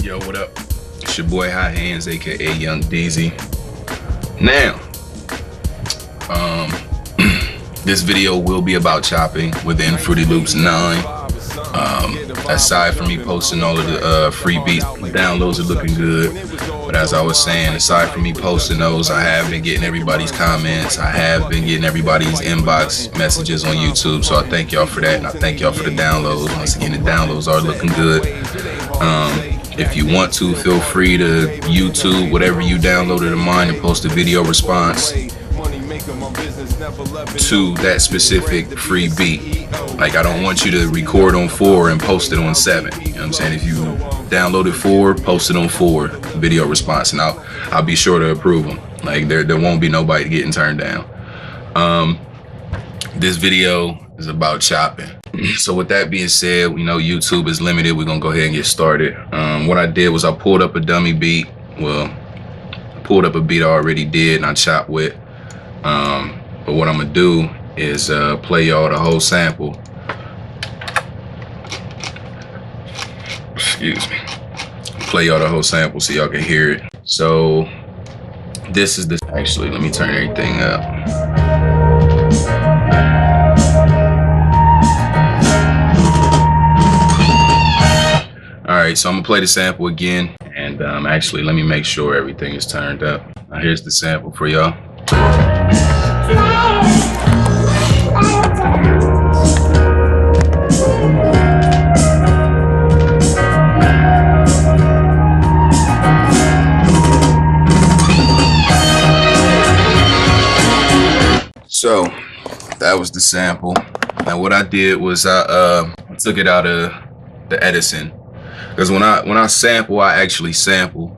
Yo, what up? It's your boy Hot Hands, aka Young Deezy. Now, this video will be about chopping within Fruity Loops 9. Aside from me posting all of the free beat downloads are looking good, but as I was saying, aside from me posting those, I have been getting everybody's comments. I have been getting everybody's inbox messages on YouTube, so I thank y'all for that, and I thank y'all for the downloads. Once again, the downloads are looking good. If you want to, feel free to YouTube whatever you downloaded of mine and post a video response to that specific free beat. Like, I don't want you to record on 4 and post it on 7. You know what I'm saying? If you downloaded 4, post it on 4 video response, and I'll be sure to approve them. Like, there won't be nobody getting turned down. This video is about chopping. So with that being said, we know YouTube is limited. We're gonna go ahead and get started. What I did was I pulled up a dummy beat. Well, I pulled up a beat I already did and I chopped with. But what I'm gonna do is play y'all the whole sample. Excuse me. Play y'all the whole sample so y'all can hear it. So this is the, actually, let me turn everything up. Alright, so I'm gonna play the sample again, and actually let me make sure everything is turned up. Now here's the sample for y'all. So that was the sample. And what I did was I took it out of the Edison. Because when I sample, I actually sample,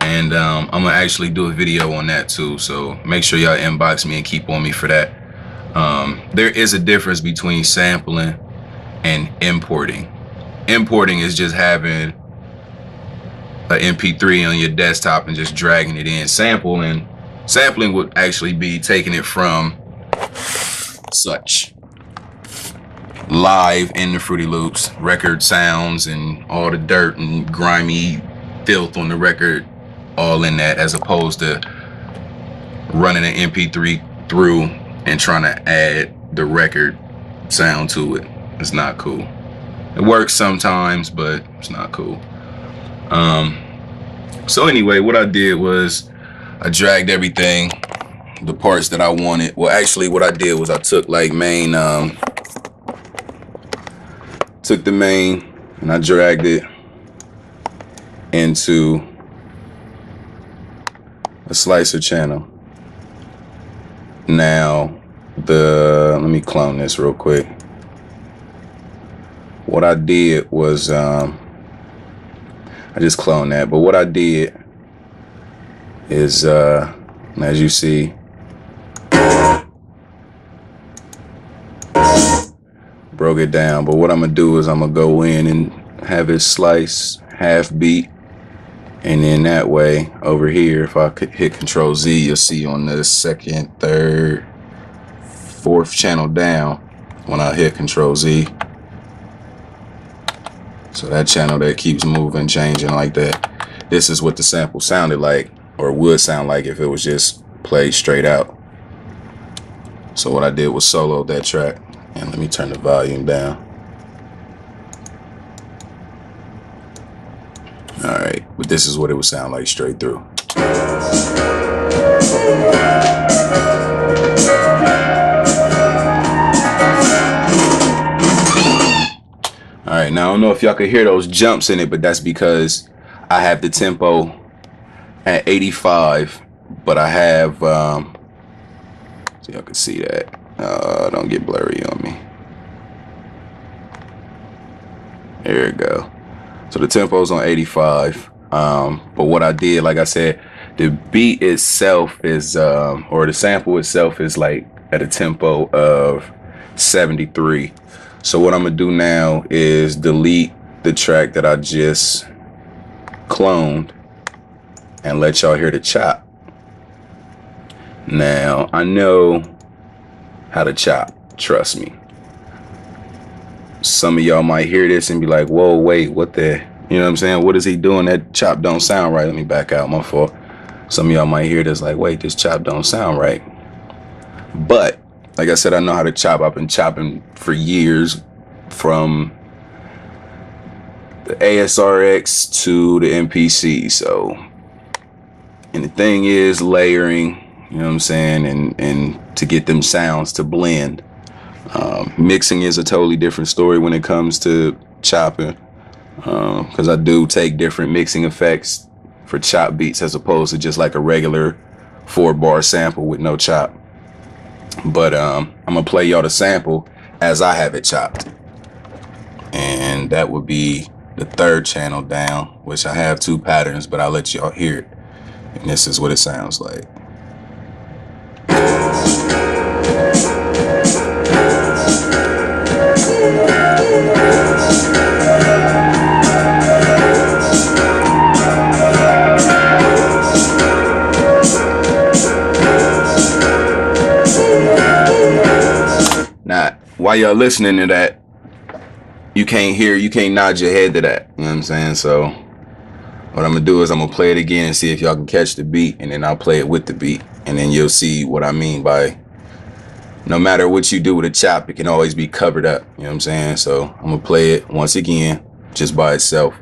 and I'm gonna actually do a video on that too. So make sure y'all inbox me and keep on me for that. There is a difference between sampling and importing. Importing is just having an MP3 on your desktop and just dragging it in. Sampling would actually be taking it from such live in the Fruity Loops, record sounds and all the dirt and grimy filth on the record, all in that, as opposed to running an MP3 through and trying to add the record sound to it. It's not cool. It works sometimes, but it's not cool. So anyway, what I did was I dragged everything, the parts that I wanted. Well, actually what I did was I took like main, took the main and I dragged it into a slicer channel. Now let me clone this real quick. What I did was I just cloned that, but what I did is as you see, broke it down. But what I'm gonna do is I'm gonna go in and have it slice half beat, and then that way over here, if I could hit Control Z, you'll see on the second, third, fourth channel down when I hit Control Z. So that channel that keeps moving, changing like that. This is what the sample sounded like, or would sound like, if it was just played straight out. So what I did was solo that track, and let me turn the volume down. All right, but this is what it would sound like straight through. All right, now I don't know if y'all could hear those jumps in it, but that's because I have the tempo at 85, but I have, so y'all can see that. Don't get blurry on me. There we go. So the tempo's on 85. But what I did, like I said, the beat itself is, or the sample itself is like at a tempo of 73. So what I'm gonna do now is delete the track that I just cloned and let y'all hear the chop. Now, I know how to chop, trust me. Some of y'all might hear this and be like, whoa, wait, what the You know what I'm saying? What is he doing? That chop don't sound right. Let me back out, my fault. Some of y'all might hear this like, wait, this chop don't sound right. But like I said, I know how to chop. I've been chopping for years, from the ASRX to the MPC. So, and the thing is layering, you know what I'm saying, and to get them sounds to blend. Mixing is a totally different story when it comes to chopping, because I do take different mixing effects for chop beats as opposed to just like a regular 4-bar sample with no chop. But I'm gonna play y'all the sample as I have it chopped, and that would be the 3rd channel down, which I have 2 patterns, but I'll let y'all hear it. And this is what it sounds like. Now, while y'all listening to that, you can't nod your head to that. You know what I'm saying? So what I'm gonna do is I'm gonna play it again and see if y'all can catch the beat, and then I'll play it with the beat, and then you'll see what I mean by no matter what you do with a chop, it can always be covered up. You know what I'm saying? So I'm gonna play it once again, just by itself.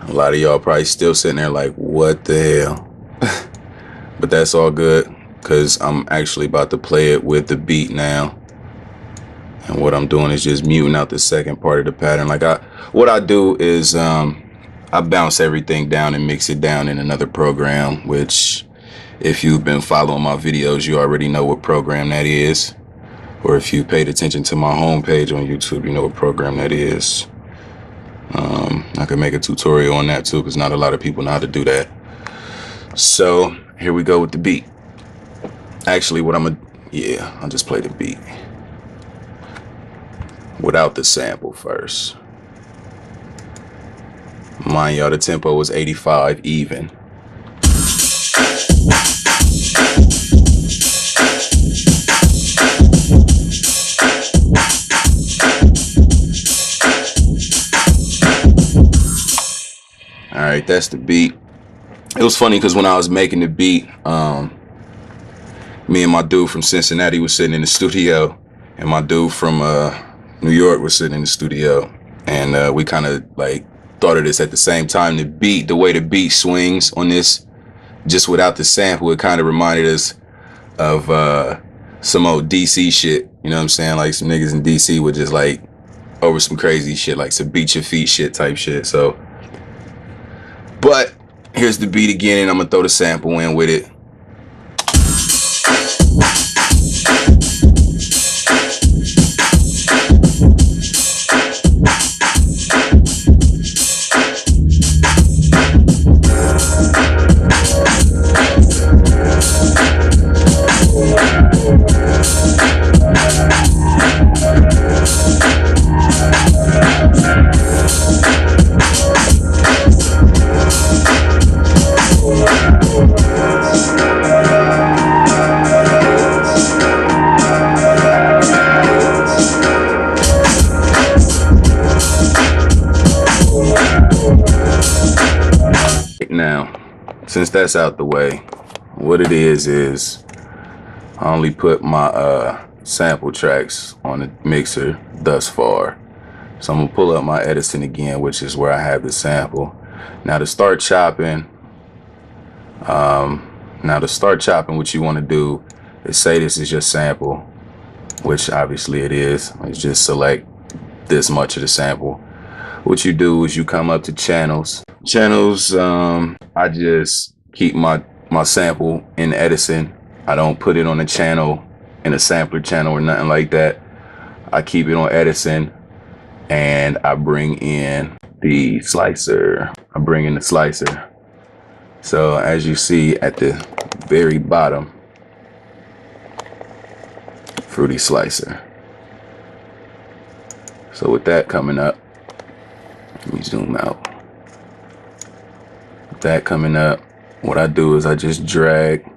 A lot of y'all probably still sitting there like, what the hell? But that's all good, because I'm actually about to play it with the beat now. And what I'm doing is just muting out the second part of the pattern. Like what I do is I bounce everything down and mix it down in another program, which if you've been following my videos, you already know what program that is. Or if you paid attention to my homepage on YouTube, you know what program that is. I could make a tutorial on that too, because not a lot of people know how to do that. So here we go with the beat. Actually, I'll just play the beat without the sample first. Mind y'all, the tempo was 85 even. All right, that's the beat. It was funny because when I was making the beat, me and my dude from Cincinnati was sitting in the studio, and my dude from New York was sitting in the studio, and we kind of like thought of this at the same time. The way the beat swings on this, just without the sample, it kind of reminded us of some old DC shit. You know what I'm saying? Like some niggas in DC would just like over some crazy shit, like some beat your feet shit type shit. So, but here's the beat again, and I'm gonna throw the sample in with it. Now, since that's out the way, what it is I only put my sample tracks on the mixer thus far. So I'm gonna pull up my Edison again, which is where I have the sample. Now to start chopping, what you want to do is say this is your sample, which obviously it is. Let's just select this much of the sample. What you do is you come up to channels. I just keep my sample in Edison. I don't put it on a channel, in a sampler channel or nothing like that. I keep it on Edison, and I bring in the slicer. So as you see at the very bottom, Fruity Slicer. So with that coming up, let me zoom out. with that coming up, what I do is I just drag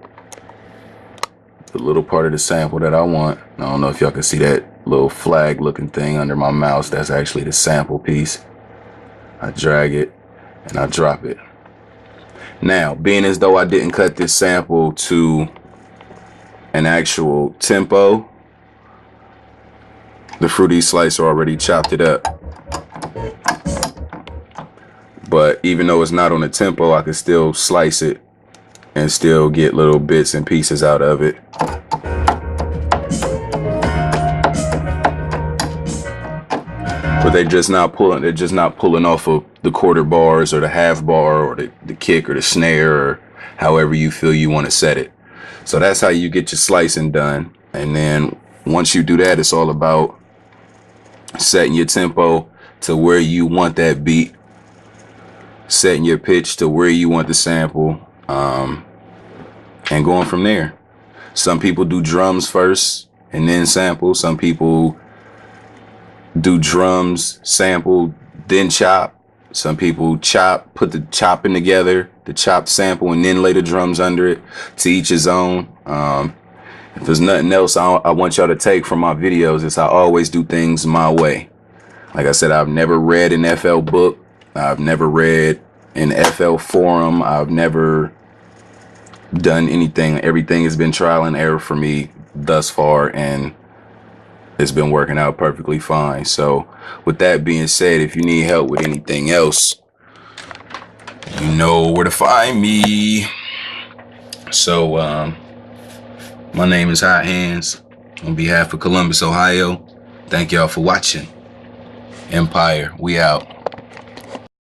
the little part of the sample that I want. I don't know if y'all can see that little flag looking thing under my mouse. That's actually the sample piece. I drag it and I drop it. Now, being as though I didn't cut this sample to an actual tempo, the Fruity Slicer already chopped it up. But even though it's not on a tempo, I can still slice it and still get little bits and pieces out of it. But they're just not pulling off of the quarter bars or the half bar or the kick or the snare or however you feel you want to set it. So that's how you get your slicing done. And then once you do that, it's all about setting your tempo to where you want that beat, setting your pitch to where you want the sample, and going from there. Some people do drums first and then sample. Some people do drums, sample, then chop. Some people chop, put the chopping together, the chopped sample, and then lay the drums under it. To each his own. If there's nothing else I want y'all to take from my videos, is I always do things my way. Like I said, I've never read an FL book. I've never read an FL forum. I've never done anything. Everything has been trial and error for me thus far, and it's been working out perfectly fine. So with that being said, if you need help with anything else, you know where to find me. So my name is Hot Hands. On behalf of Columbus, Ohio, thank y'all for watching. Empire, we out.